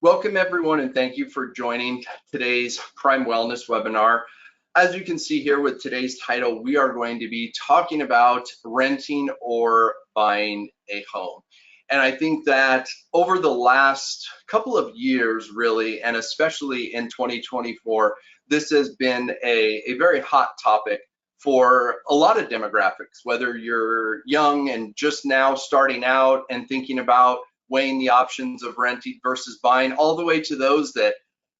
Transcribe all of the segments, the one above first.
Welcome everyone, and thank you for joining today's Prime Wellness webinar. As you can see here with today's title, we are going to be talking about renting or buying a home. And I think that over the last couple of years, really, and especially in 2024, this has been a very hot topic for a lot of demographics, whether you're young and just now starting out and thinking about weighing the options of renting versus buying, all the way to those that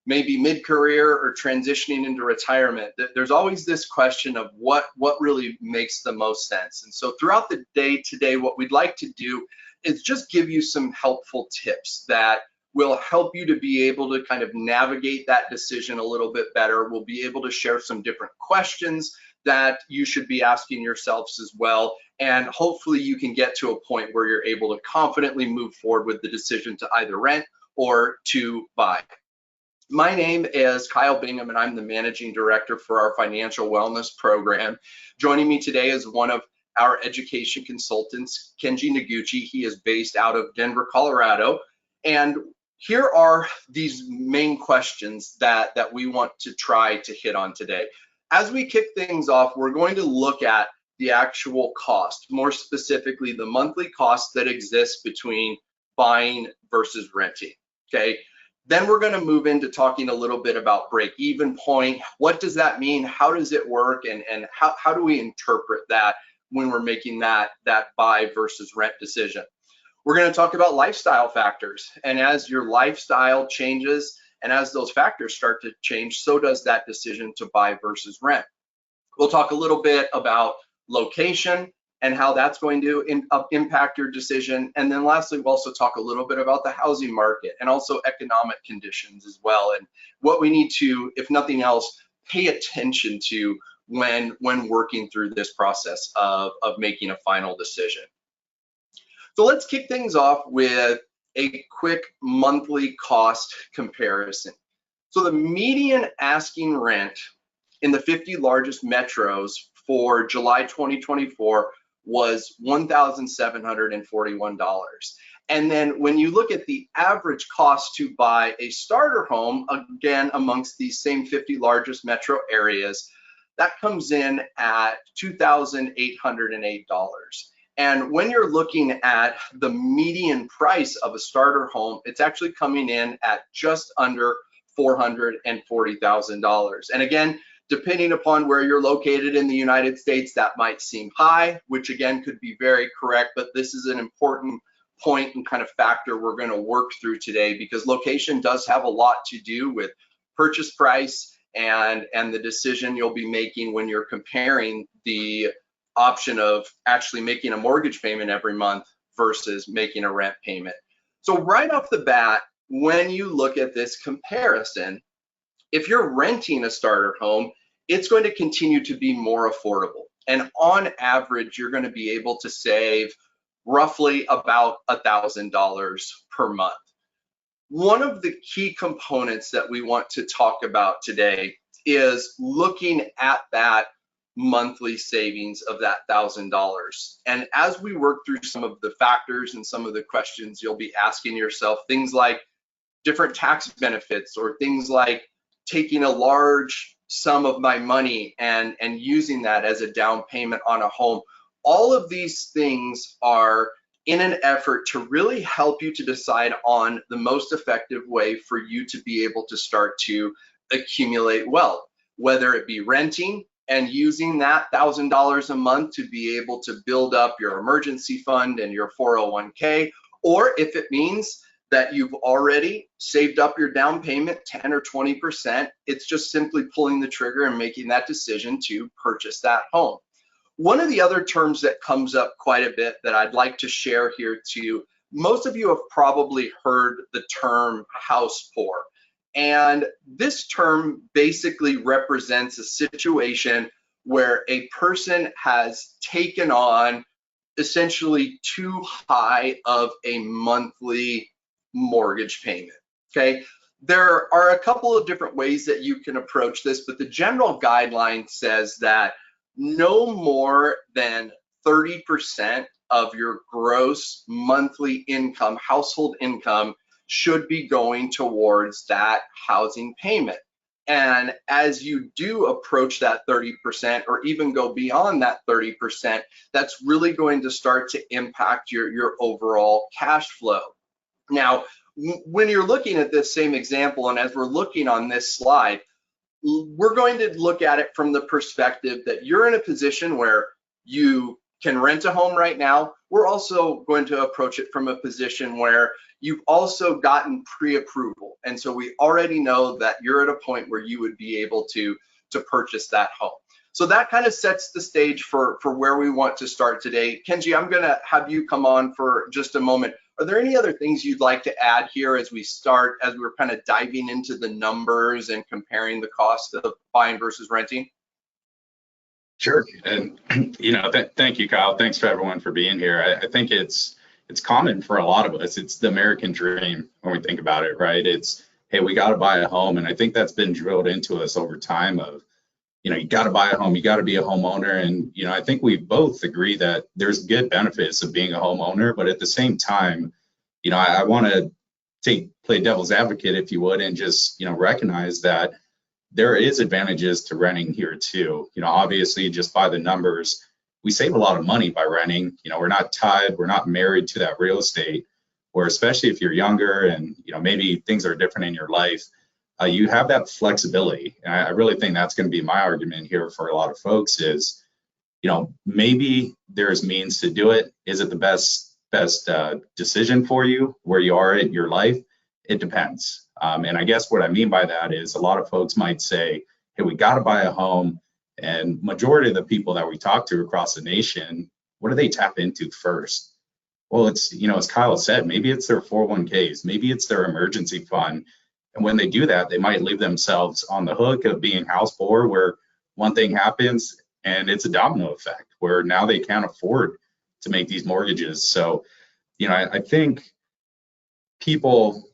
may be mid-career or transitioning into retirement. There's always this question of what really makes the most sense. And so throughout the day today, what we'd like to do is just give you some helpful tips that will help you to be able to kind of navigate that decision a little bit better. We'll be able to share some different questions that you should be asking yourselves as well. And hopefully you can get to a point where you're able to confidently move forward with the decision to either rent or to buy. My name is Kyle Bingham, and I'm the Managing Director for our Financial Wellness Program. Joining me today is one of our education consultants, Kenji Noguchi. He is based out of Denver, Colorado. And here are these main questions that we want to try to hit on today. As we kick things off, we're going to look at the actual cost, more specifically the monthly cost that exists between buying versus renting, okay? Then we're going to move into talking a little bit about break-even point. What does that mean? How does it work? And how do we interpret that when we're making that buy versus rent decision? We're going to talk about lifestyle factors. And as your lifestyle changes, and as those factors start to change, so does that decision to buy versus rent. We'll talk a little bit about location and how that's going to impact your decision. And then lastly, we'll also talk a little bit about the housing market and also economic conditions as well, and what we need to, if nothing else, pay attention to when working through this process of making a final decision. So let's kick things off with a quick monthly cost comparison. So the median asking rent in the 50 largest metros for July 2024 was $1,741. And then when you look at the average cost to buy a starter home, again, amongst these same 50 largest metro areas, that comes in at $2,808. And when you're looking at the median price of a starter home, it's actually coming in at just under $440,000. And again, depending upon where you're located in the United States, that might seem high, which again could be very correct, but this is an important point and kind of factor we're going to work through today, because location does have a lot to do with purchase price and the decision you'll be making when you're comparing the option of actually making a mortgage payment every month versus making a rent payment. So right off the bat, when you look at this comparison, if you're renting a starter home, it's going to continue to be more affordable. And on average, you're going to be able to save roughly about $1,000 per month. One of the key components that we want to talk about today is looking at that monthly savings of that $1,000. And as we work through some of the factors and some of the questions you'll be asking yourself, things like different tax benefits, or things like taking a large sum of my money and using that as a down payment on a home, all of these things are in an effort to really help you to decide on the most effective way for you to be able to start to accumulate wealth, whether it be renting and using that $1,000 a month to be able to build up your emergency fund and your 401k, or if it means that you've already saved up your down payment 10 or 20%, it's just simply pulling the trigger and making that decision to purchase that home. One of the other terms that comes up quite a bit that I'd like to share here to you, most of you have probably heard the term house poor. And this term basically represents a situation where a person has taken on essentially too high of a monthly mortgage payment, okay? There are a couple of different ways that you can approach this, but the general guideline says that no more than 30% of your gross monthly income, household income, should be going towards that housing payment. And as you do approach that 30% or even go beyond that 30%, that's really going to start to impact your overall cash flow. Now, when you're looking at this same example, and as we're looking on this slide, we're going to look at it from the perspective that you're in a position where you can rent a home right now. We're also going to approach it from a position where you've also gotten pre-approval. And so we already know that you're at a point where you would be able to purchase that home. So that kind of sets the stage for where we want to start today. Kenji, I'm gonna have you come on for just a moment. Are there any other things you'd like to add here as we start, as we're kind of diving into the numbers and comparing the cost of buying versus renting? Sure. And, thank you, Kyle. Thanks for everyone for being here. I think it's common for a lot of us. It's the American dream when we think about it, right? It's, hey, we got to buy a home. And I think that's been drilled into us over time of, you got to buy a home, you got to be a homeowner. And, I think we both agree that there's good benefits of being a homeowner, but at the same time, I want to play devil's advocate, if you would, and just, recognize that there is advantages to renting here too. Obviously just by the numbers, we save a lot of money by renting. We're not tied, we're not married to that real estate, or especially if you're younger and, maybe things are different in your life, you have that flexibility. And I really think that's going to be my argument here for a lot of folks is, maybe there's means to do it. Is it the best decision for you where you are in your life? It depends. And I guess what I mean by that is a lot of folks might say, hey, we got to buy a home. And majority of the people that we talk to across the nation, what do they tap into first? Well, it's, as Kyle said, maybe it's their 401ks, maybe it's their emergency fund. And when they do that, they might leave themselves on the hook of being house poor, where one thing happens and it's a domino effect where now they can't afford to make these mortgages. So, I think people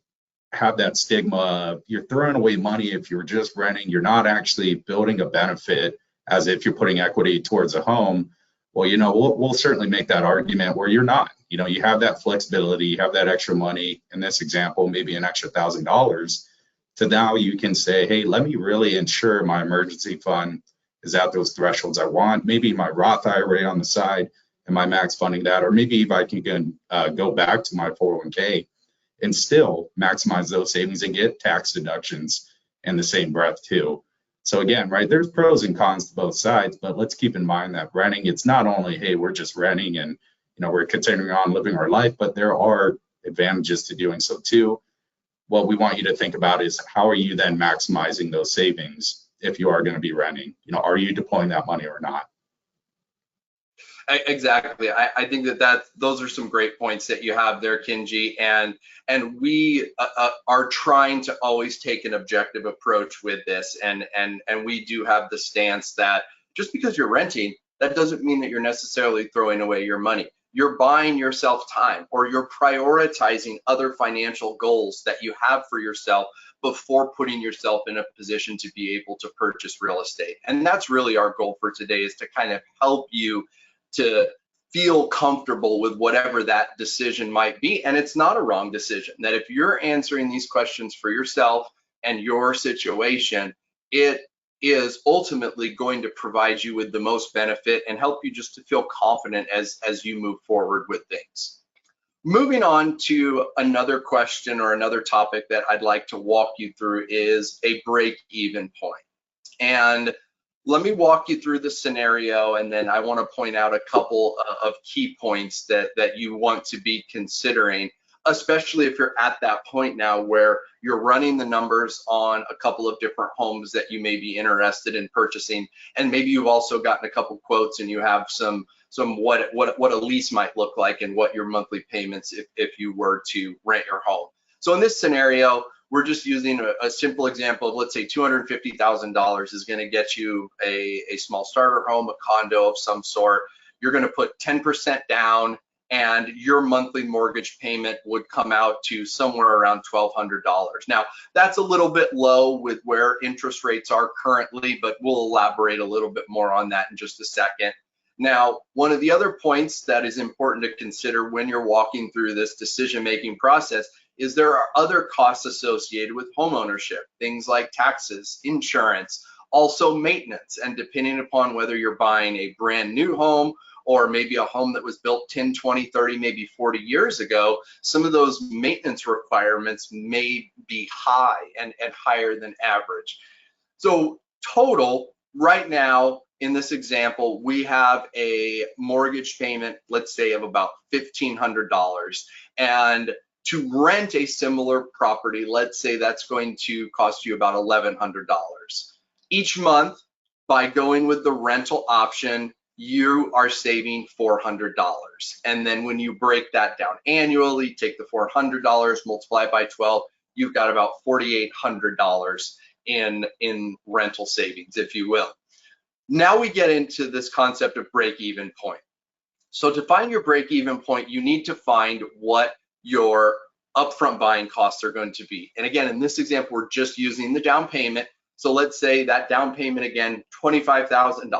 have that stigma of you're throwing away money if you're just renting, you're not actually building a benefit as if you're putting equity towards a home. Well, we'll certainly make that argument where you're not. You have that flexibility, you have that extra money. In this example, maybe an extra $1,000. So now you can say, hey, let me really ensure my emergency fund is at those thresholds I want. Maybe my Roth IRA on the side, am I max funding that? Or maybe if I can go back to my 401k and still maximize those savings and get tax deductions in the same breath too. So again, right, there's pros and cons to both sides, but let's keep in mind that renting, it's not only, hey, we're just renting and, we're continuing on living our life, but there are advantages to doing so too. What we want you to think about is how are you then maximizing those savings if you are going to be renting? Are you deploying that money or not? Exactly. I think those are some great points that you have there, Kenji, and we are trying to always take an objective approach with this, and we do have the stance that just because you're renting, that doesn't mean that you're necessarily throwing away your money. You're buying yourself time, or you're prioritizing other financial goals that you have for yourself before putting yourself in a position to be able to purchase real estate. And that's really our goal for today, is to kind of help you to feel comfortable with whatever that decision might be. And it's not a wrong decision, that if you're answering these questions for yourself and your situation, it is ultimately going to provide you with the most benefit and help you just to feel confident as you move forward with things. Moving on to another question or another topic that I'd like to walk you through is a break-even point. And let me walk you through the scenario, and then I want to point out a couple of key points that you want to be considering, especially if you're at that point now where you're running the numbers on a couple of different homes that you may be interested in purchasing, and maybe you've also gotten a couple quotes and you have some what a lease might look like and what your monthly payments if you were to rent your home. So in this scenario, we're just using a simple example of, let's say $250,000 is going to get you a small starter home, a condo of some sort. You're going to put 10% down, and your monthly mortgage payment would come out to somewhere around $1,200. Now, that's a little bit low with where interest rates are currently, but we'll elaborate a little bit more on that in just a second. Now, one of the other points that is important to consider when you're walking through this decision-making process is there are other costs associated with home ownership, things like taxes, insurance, also maintenance. And depending upon whether you're buying a brand new home or maybe a home that was built 10, 20, 30, maybe 40 years ago, some of those maintenance requirements may be high and higher than average. So total, right now, in this example, we have a mortgage payment, let's say, of about $1,500. And to rent a similar property, let's say that's going to cost you about $1,100. Each month, by going with the rental option, you are saving $400. And then when you break that down annually, take the $400, multiply it by 12, you've got about $4,800 in rental savings, if you will. Now we get into this concept of break-even point. So to find your break-even point, you need to find what your upfront buying costs are going to be. And again, in this example, we're just using the down payment. So let's say that down payment, again, $25,000.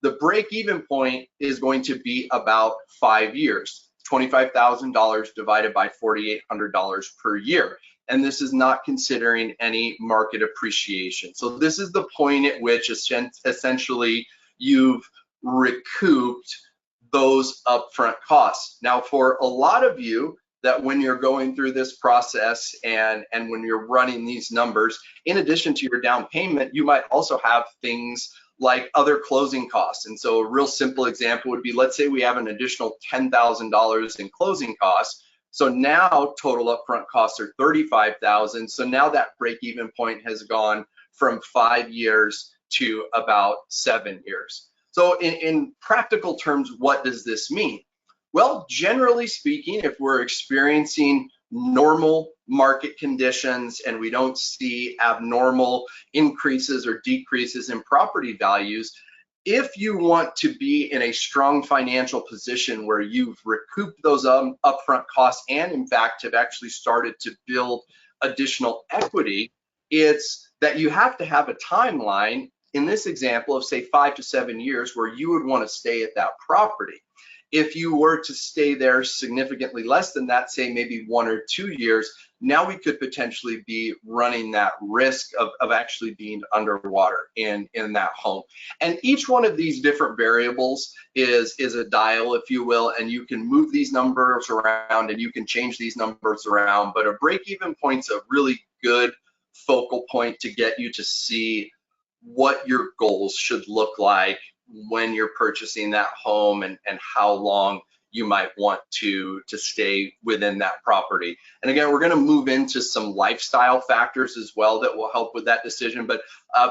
The break-even point is going to be about 5 years, $25,000 divided by $4,800 per year. And this is not considering any market appreciation. So this is the point at which essentially you've recouped those upfront costs. Now, for a lot of you, that when you're going through this process and when you're running these numbers, in addition to your down payment, you might also have things like other closing costs. And so a real simple example would be, let's say we have an additional $10,000 in closing costs. So now total upfront costs are $35,000. So now that break-even point has gone from 5 years to about 7 years. So in practical terms, what does this mean? Well, generally speaking, if we're experiencing normal market conditions and we don't see abnormal increases or decreases in property values, if you want to be in a strong financial position where you've recouped those upfront costs and in fact have actually started to build additional equity, it's that you have to have a timeline, in this example of say 5 to 7 years, where you would want to stay at that property. If you were to stay there significantly less than that, say maybe 1 or 2 years, now we could potentially be running that risk of actually being underwater in that home. And each one of these different variables is a dial, if you will, and you can move these numbers around and you can change these numbers around, but a break-even point's a really good focal point to get you to see what your goals should look like when you're purchasing that home and how long you might want to stay within that property. And again, we're going to move into some lifestyle factors as well that will help with that decision. But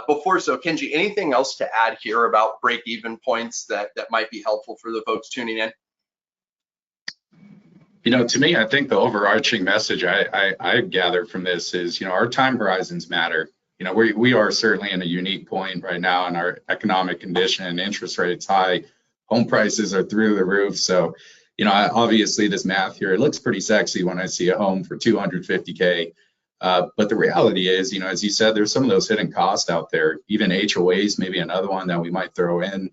before so, Kenji, anything else to add here about break-even points that might be helpful for the folks tuning in? You know, to me, I think the overarching message I gather from this is, you know, our time horizons matter. You know, we are certainly in a unique point right now in our economic condition, interest rates high, home prices are through the roof. So, you know, obviously this math here, it looks pretty sexy when I see a home for $250K. But the reality is, you know, as you said, there's some of those hidden costs out there, even HOAs, maybe another one that we might throw in.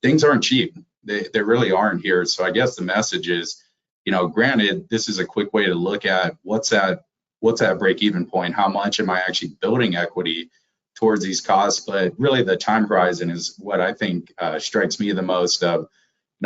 Things aren't cheap. They really aren't here. So I guess the message is, you know, granted, this is a quick way to look at what's that break-even point, how much am I actually building equity towards these costs, but really the time horizon is what I think strikes me the most of, you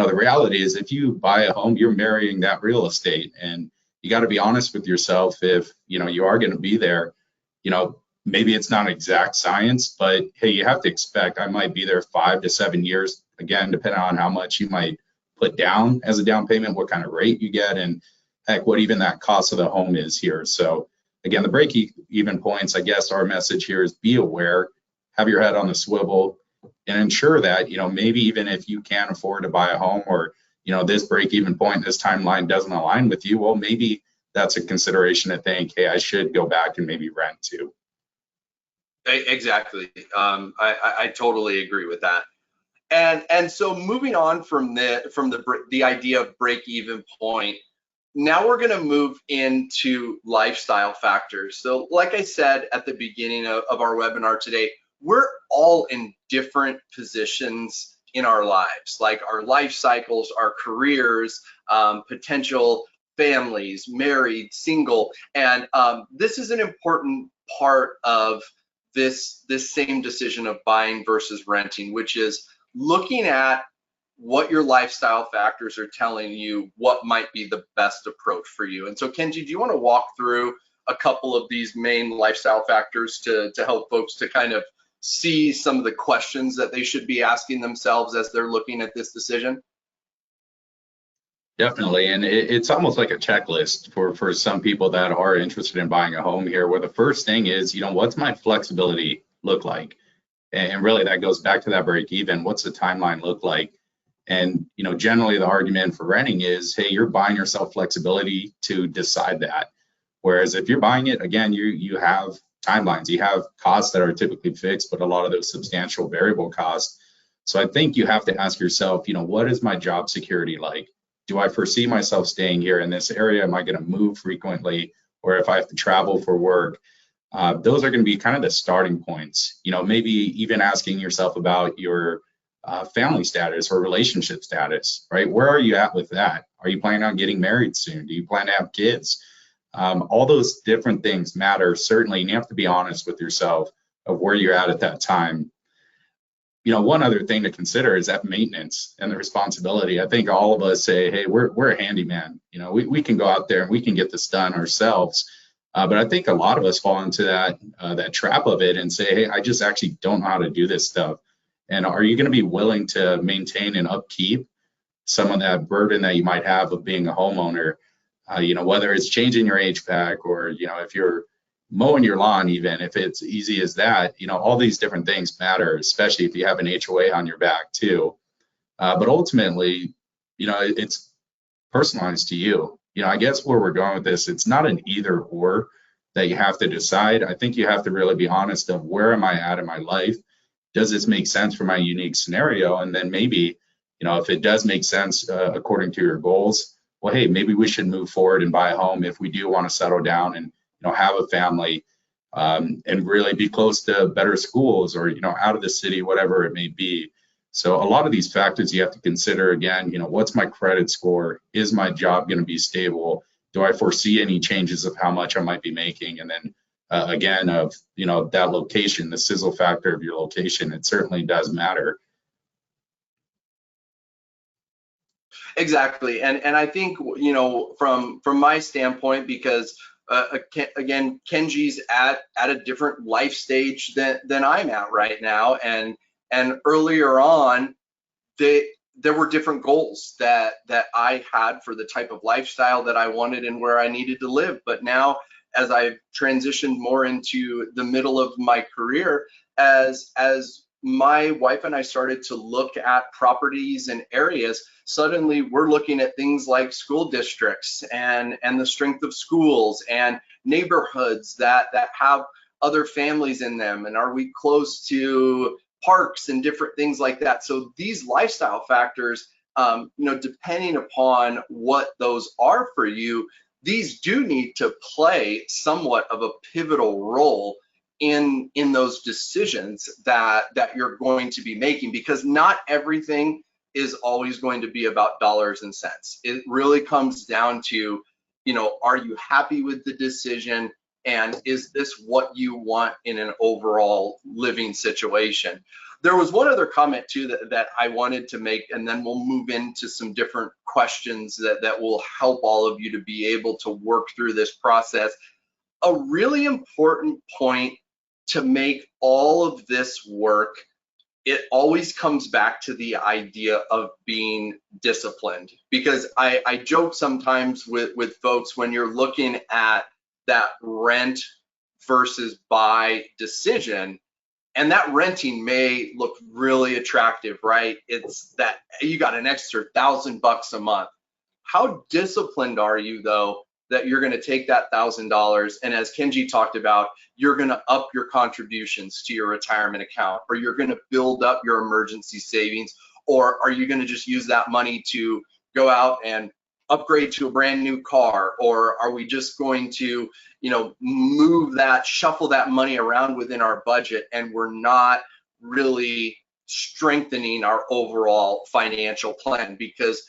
know, the reality is if you buy a home, you're marrying that real estate, and you got to be honest with yourself. If, you know, you are going to be there, you know, maybe it's not exact science, but hey, you have to expect I might be there 5 to 7 years, again, depending on how much you might put down as a down payment, what kind of rate you get, and heck, what even that cost of the home is here. So again, the break-even points, I guess our message here is be aware, have your head on the swivel, and ensure that, you know, maybe even if you can't afford to buy a home, or, you know, this break-even point, this timeline doesn't align with you, well, maybe that's a consideration to think, hey, I should go back and maybe rent too. Exactly. I totally agree with that. And so moving on from the idea of break-even point, now we're going to move into lifestyle factors. So like I said at the beginning of our webinar today, we're all in different positions in our lives, like our life cycles, our careers, potential families, married, single, and this is an important part of this same decision of buying versus renting, which is looking at what your lifestyle factors are telling you what might be the best approach for you. And so Kenji, do you want to walk through a couple of these main lifestyle factors to help folks to kind of see some of the questions that they should be asking themselves as they're looking at this decision? Definitely, and it's almost like a checklist for some people that are interested in buying a home here, where the first thing is, what's my flexibility look like? And really that goes back to that break even. What's the timeline look like? And, generally the argument for renting is, hey, you're buying yourself flexibility to decide that. Whereas if you're buying it, again, you have timelines, you have costs that are typically fixed, but a lot of those substantial variable costs. So I think you have to ask yourself, what is my job security like? Do I foresee myself staying here in this area? Am I going to move frequently? Or if I have to travel for work? Those are going to be kind of the starting points. Maybe even asking yourself about your family status or relationship status, right? Where are you at with that? Are you planning on getting married soon? Do you plan to have kids? All those different things matter, certainly, and you have to be honest with yourself of where you're at that time. One other thing to consider is that maintenance and the responsibility. I think all of us say, hey, we're a handyman. We can go out there and we can get this done ourselves. But I think a lot of us fall into that trap of it and say, hey, I just actually don't know how to do this stuff. And are you going to be willing to maintain and upkeep some of that burden that you might have of being a homeowner? Whether it's changing your HVAC or, if you're mowing your lawn, even if it's easy as that, all these different things matter, especially if you have an HOA on your back too. But ultimately, it's personalized to you. I guess where we're going with this, it's not an either or that you have to decide. I think you have to really be honest of where am I at in my life? Does this make sense for my unique scenario? And then maybe, if it does make sense according to your goals, well, hey, maybe we should move forward and buy a home if we do want to settle down and have a family and really be close to better schools or out of the city, whatever it may be. So a lot of these factors you have to consider. Again, what's my credit score? Is my job going to be stable? Do I foresee any changes of how much I might be making? And then again, of that location, the sizzle factor of your location, it certainly does matter. Exactly, and I think from my standpoint, because again, Kenji's at a different life stage than I'm at right now, and earlier on, there were different goals that I had for the type of lifestyle that I wanted and where I needed to live. But now, as I've transitioned more into the middle of my career, as my wife and I started to look at properties and areas, suddenly we're looking at things like school districts and the strength of schools and neighborhoods that have other families in them, and are we close to parks and different things like that. So these lifestyle factors, depending upon what those are for you, these do need to play somewhat of a pivotal role in those decisions that you're going to be making, because not everything is always going to be about dollars and cents. It really comes down to, are you happy with the decision? And is this what you want in an overall living situation? There was one other comment too that I wanted to make, and then we'll move into some different questions that will help all of you to be able to work through this process. A really important point to make all of this work, it always comes back to the idea of being disciplined, because I joke sometimes with folks when you're looking at that rent versus buy decision, and that renting may look really attractive, right? It's that you got an extra $1,000 a month. How disciplined are you though that you're going to take that $1,000 and, as Kenji talked about, you're going to up your contributions to your retirement account, or you're going to build up your emergency savings, or are you going to just use that money to go out and upgrade to a brand new car, or are we just going to, shuffle that money around within our budget, and we're not really strengthening our overall financial plan? Because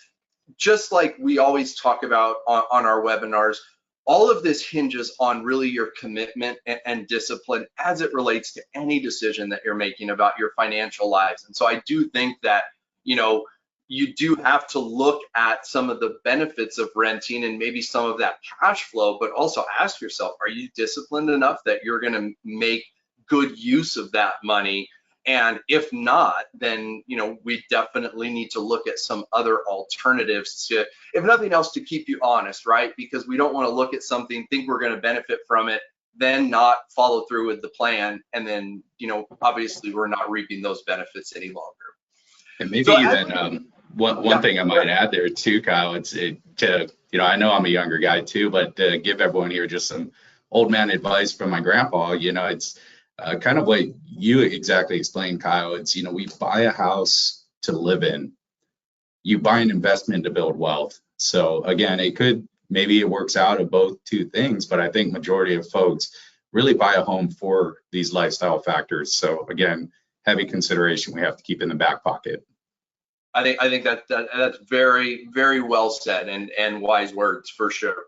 just like we always talk about on our webinars, all of this hinges on really your commitment and discipline as it relates to any decision that you're making about your financial lives. And so I do think that, you know, you do have to look at some of the benefits of renting and maybe some of that cash flow, but also ask yourself, are you disciplined enough that you're going to make good use of that money? And if not, then, you know, we definitely need to look at some other alternatives to, if nothing else, to keep you honest, right? Because we don't want to look at something, think we're going to benefit from it, then not follow through with the plan. And then, you know, obviously we're not reaping those benefits any longer. And maybe So even one thing I might add there too, Kyle, to, you know, I know I'm a younger guy too, but to give everyone here just some old man advice from my grandpa, you know, it's kind of what you exactly explained, Kyle. It's, you know, we buy a house to live in. You buy an investment to build wealth. So again, maybe it works out of both two things, but I think majority of folks really buy a home for these lifestyle factors. So again, heavy consideration we have to keep in the back pocket. I think that's very, very well said and wise words for sure.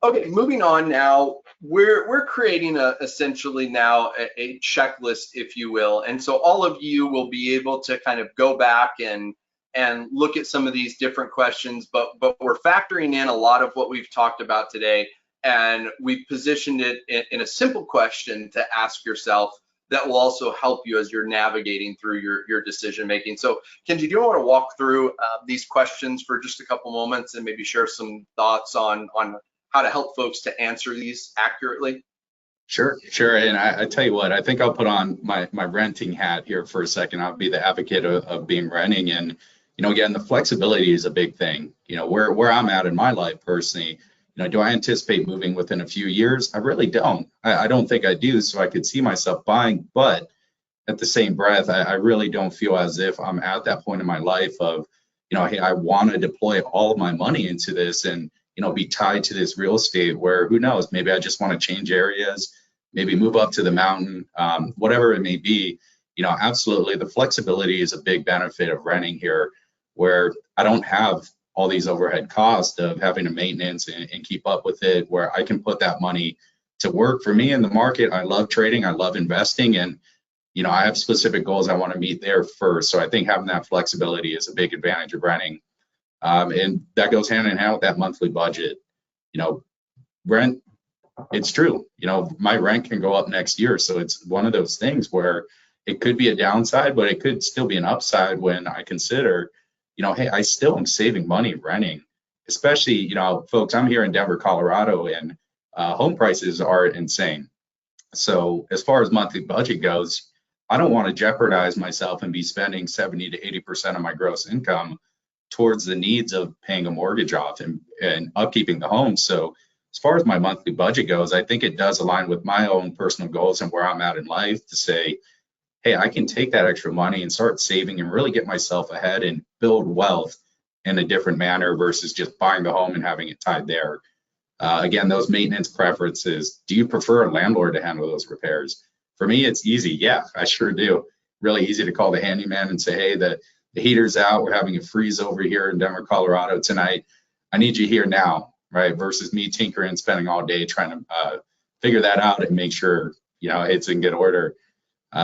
Okay, moving on now, we're creating essentially now a checklist, if you will. And so all of you will be able to kind of go back and look at some of these different questions, but we're factoring in a lot of what we've talked about today, and we've positioned it in a simple question to ask yourself that will also help you as you're navigating through your decision making. So Kenji, do you want to walk through these questions for just a couple moments and maybe share some thoughts on how to help folks to answer these accurately? Sure. And I tell you what, I think I'll put on my renting hat here for a second. I'll be the advocate of being renting. And, you know, again, the flexibility is a big thing. You know, where I'm at in my life personally, you know, do I anticipate moving within a few years? I really don't. I don't think I do. So I could see myself buying, but at the same breath, I really don't feel as if I'm at that point in my life of, you know, hey, I want to deploy all of my money into this and, you know, be tied to this real estate where, who knows, maybe I just want to change areas, maybe move up to the mountain, whatever it may be. You know, absolutely, the flexibility is a big benefit of renting here, where I don't have all these overhead costs of having to maintenance and keep up with it, where I can put that money to work for me in the market. I love trading, I love investing, and, you know, I have specific goals I want to meet there first. So I think having that flexibility is a big advantage of renting. And that goes hand in hand with that monthly budget. You know, rent, it's true. You know, my rent can go up next year. So it's one of those things where it could be a downside, but it could still be an upside when I consider, you know, hey, I still am saving money renting, especially, you know, folks, I'm here in Denver, Colorado, and home prices are insane. So as far as monthly budget goes, I don't want to jeopardize myself and be spending 70 to 80% of my gross income towards the needs of paying a mortgage off and upkeeping the home. So as far as my monthly budget goes, I think it does align with my own personal goals and where I'm at in life to say, hey, I can take that extra money and start saving and really get myself ahead and build wealth in a different manner versus just buying the home and having it tied there. Again, those maintenance preferences, do you prefer a landlord to handle those repairs? For me, it's easy. Yeah, I sure do. Really easy to call the handyman and say, hey, the heater's out. We're having a freeze over here in Denver, Colorado tonight. I need you here now, right? Versus me tinkering, spending all day trying to figure that out and make sure, you know, it's in good order.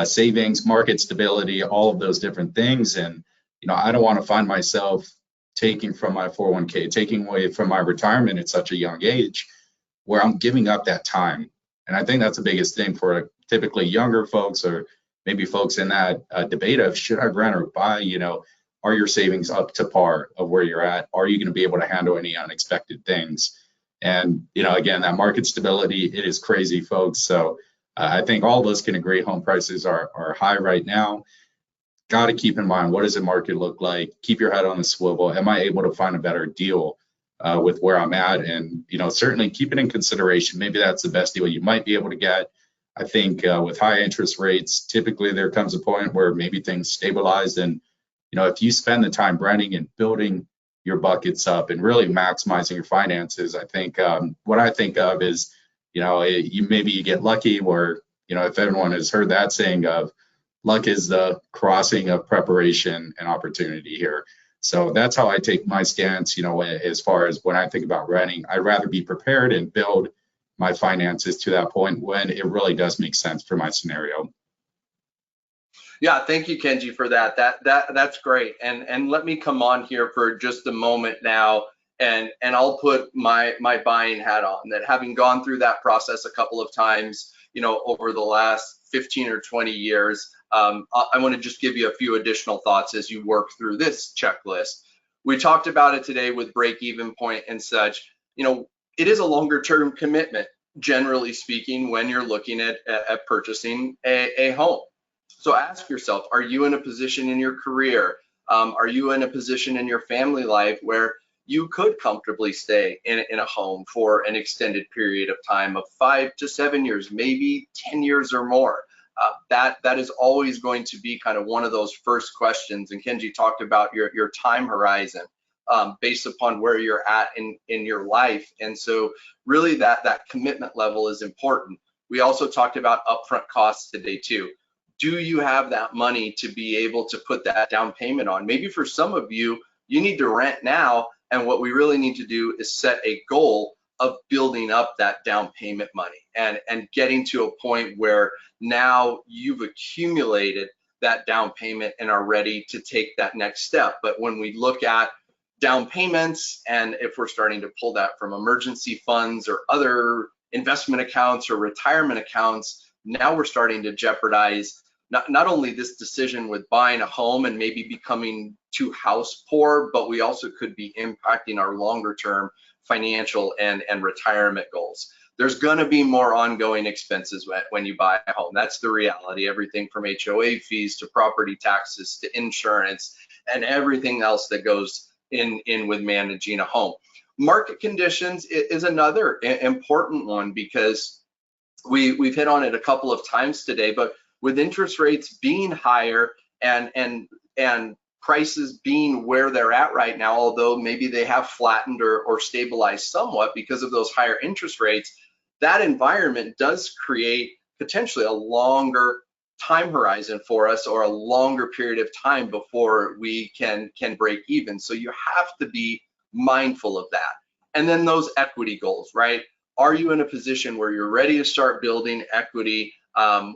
Savings, market stability, all of those different things. And, you know, I don't want to find myself taking from my 401k, taking away from my retirement at such a young age where I'm giving up that time. And I think that's the biggest thing for typically younger folks or maybe folks in that debate of should I rent or buy, you know, are your savings up to par of where you're at? Are you going to be able to handle any unexpected things? And, you know, again, that market stability, it is crazy, folks. So I think all of us can agree home prices are high right now. Got to keep in mind, what does the market look like? Keep your head on the swivel. Am I able to find a better deal with where I'm at? And, you know, certainly keep it in consideration. Maybe that's the best deal you might be able to get. I think with high interest rates, typically there comes a point where maybe things stabilize. And, you know, if you spend the time renting and building your buckets up and really maximizing your finances, I think what I think of is, you know, maybe you get lucky where, you know, if everyone has heard that saying of luck is the crossing of preparation and opportunity here. So that's how I take my stance, as far as when I think about renting. I'd rather be prepared and build my finances to that point when it really does make sense for my scenario. Yeah, thank you, Kenji, for that. That's great. And let me come on here for just a moment now, and I'll put my buying hat on. That having gone through that process a couple of times, over the last 15 or 20 years, I want to just give you a few additional thoughts as you work through this checklist. We talked about it today with break-even point and such. It is a longer-term commitment, generally speaking, when you're looking at purchasing a home. So ask yourself, are you in a position in your career? Are you in a position in your family life where you could comfortably stay in a home for an extended period of time of 5 to 7 years, maybe 10 years or more? That is always going to be kind of one of those first questions. And Kenji talked about your time horizon based upon where you're at in your life. And so really that commitment level is important. We also talked about upfront costs today too. Do you have that money to be able to put that down payment on? Maybe for some of you, you need to rent now, and what we really need to do is set a goal of building up that down payment money and getting to a point where now you've accumulated that down payment and are ready to take that next step. But when we look at down payments, and if we're starting to pull that from emergency funds or other investment accounts or retirement accounts, now we're starting to jeopardize not only this decision with buying a home and maybe becoming too house poor, but we also could be impacting our longer term financial and retirement goals. There's going to be more ongoing expenses when you buy a home. That's the reality. Everything from HOA fees to property taxes to insurance and everything else that goes in with managing a home. Market conditions is another important one, because we've hit on it a couple of times today, but with interest rates being higher and prices being where they're at right now, although maybe they have flattened or stabilized somewhat because of those higher interest rates, that environment does create potentially a longer time horizon for us, or a longer period of time before we can break even. So you have to be mindful of that. And then those equity goals, right? Are you in a position where you're ready to start building equity,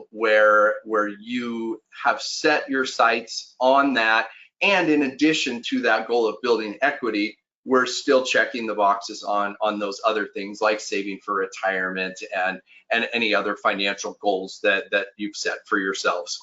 where you have set your sights on that? And in addition to that goal of building equity, we're still checking the boxes on those other things like saving for retirement and any other financial goals that you've set for yourselves.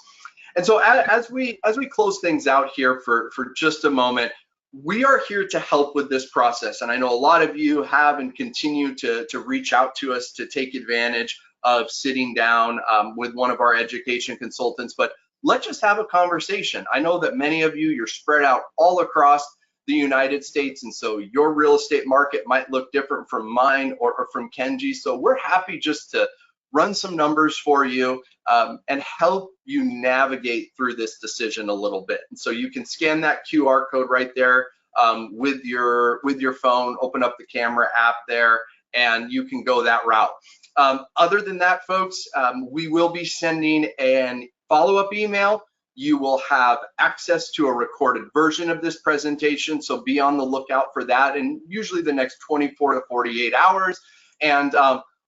And so as we close things out here for just a moment, we are here to help with this process. And I know a lot of you have and continue to reach out to us to take advantage of sitting down with one of our education consultants, but let's just have a conversation. I know that many of you, you're spread out all across the United States, and so your real estate market might look different from mine or from Kenji. So we're happy just to run some numbers for you and help you navigate through this decision a little bit. And so you can scan that QR code right there with your phone, open up the camera app there, and you can go that route. Other than that, folks, we will be sending an follow-up email. You will have access to a recorded version of this presentation, so be on the lookout for that in usually the next 24 to 48 hours. And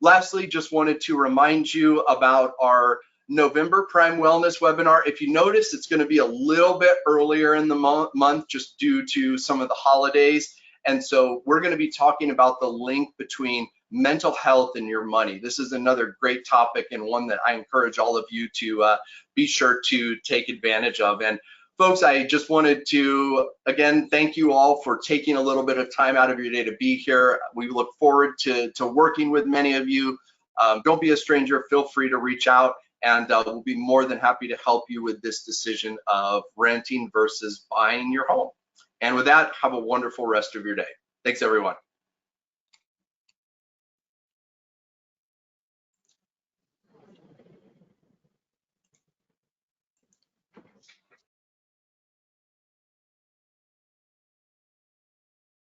lastly, just wanted to remind you about our November Prime Wellness webinar. If you notice, it's going to be a little bit earlier in the month just due to some of the holidays. And so we're going to be talking about the link between mental health and your money. This is another great topic, and one that I encourage all of you to be sure to take advantage of. And folks, I just wanted to, again, thank you all for taking a little bit of time out of your day to be here. We look forward to working with many of you. Don't be a stranger. Feel free to reach out, and we'll be more than happy to help you with this decision of renting versus buying your home. And with that, have a wonderful rest of your day. Thanks, everyone.